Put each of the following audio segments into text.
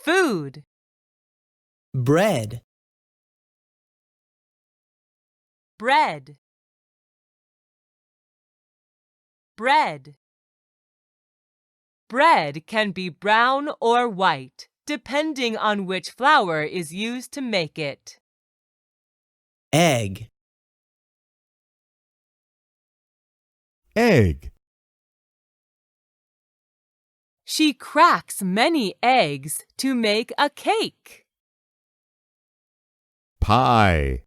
Food. bread, Bread. Bread. Bread can be brown or white, depending on which flour is used to make it. egg, Egg. She cracks many eggs to make a cake. Pie.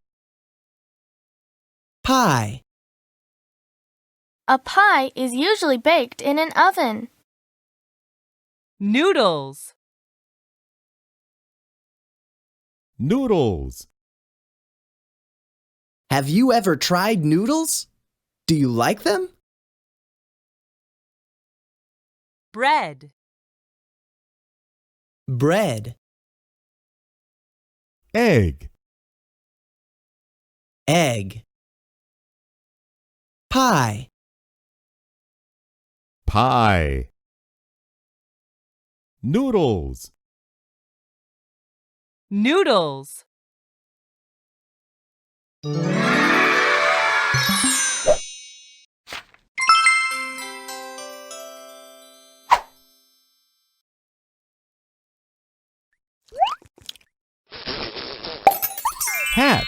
pie, A pie is usually baked in an oven. Noodles. Noodles. Have you ever tried noodles? Do you like them? Bread. Bread, Egg. egg, pie, Pie. Noodles. Noodles. Hat.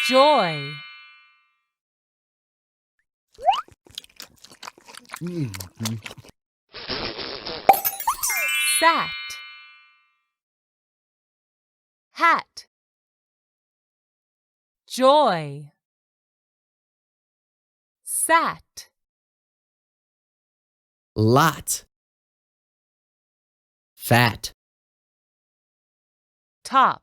Joy. Sat. Hat. Joy. Sat. lot, fat, Top.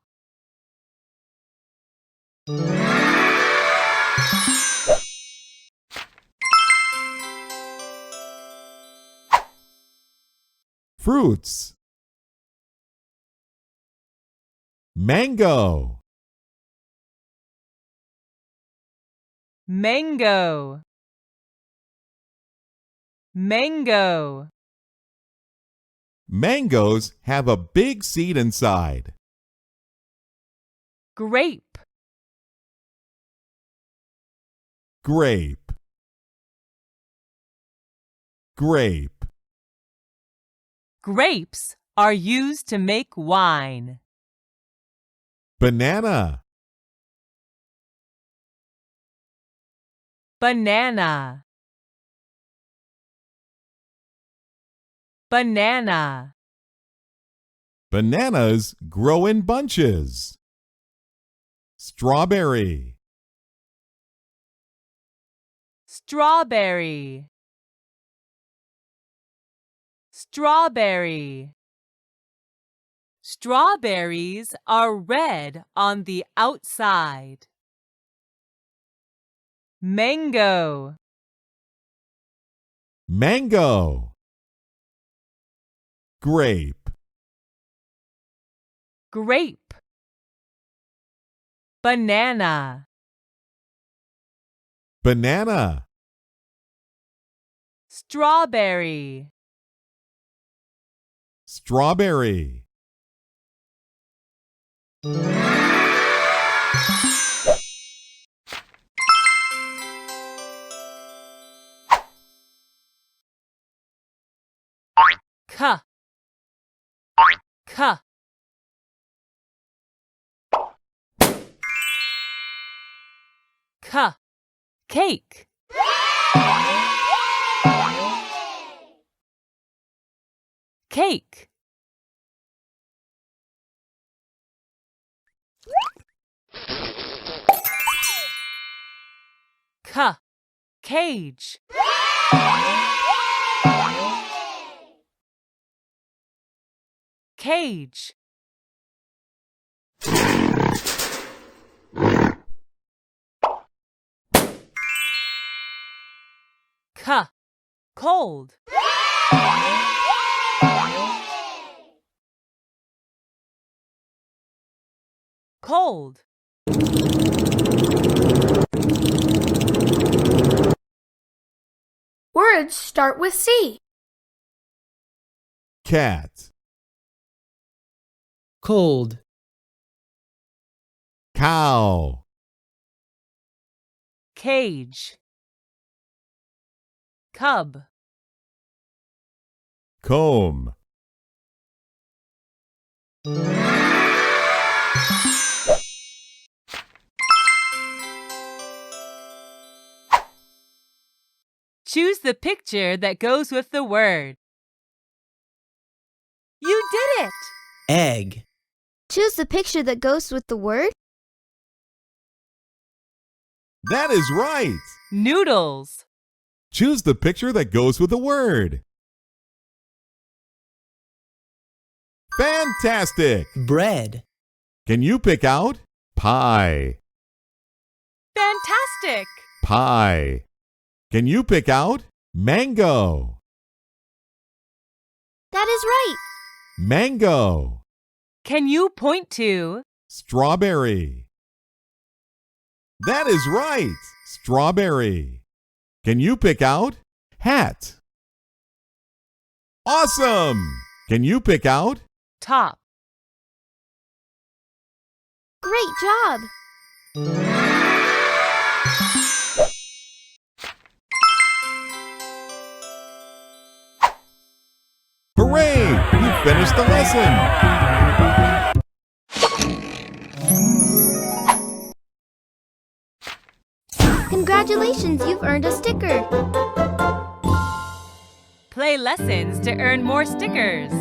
Fruits. Mango. Mango. Mango. Mangoes have a big seed inside. Grape. Grape. Grape. Grapes are used to make wine. Banana. Banana. Banana. Bananas grow in bunches. Strawberry. Strawberry. Strawberry. Strawberries are red on the outside. Mango. Mango. Grape. Grape. Banana. Banana. Strawberry. Strawberry. Cuh. Cuh. Cuh. Cake. Cake. Cuh. Cage. Cage. Cuh. Cold. Cold. Words start with C. cat, Cold. cow, cage, cub, comb, Choose the picture that goes with the word. You did it! Egg. Choose the picture that goes with the word. that is right. Noodles, Choose the picture that goes with the word. Fantastic! Bread. Can you pick out pie? fantastic! Pie. Can you pick out mango? That is right. Mango. Can you point to Strawberry. That is right. Strawberry. Can you pick out hat? Awesome! Can you pick out top? Great job. hooray? You finished the lesson. Congratulations, you've earned a sticker. Play lessons to earn more stickers.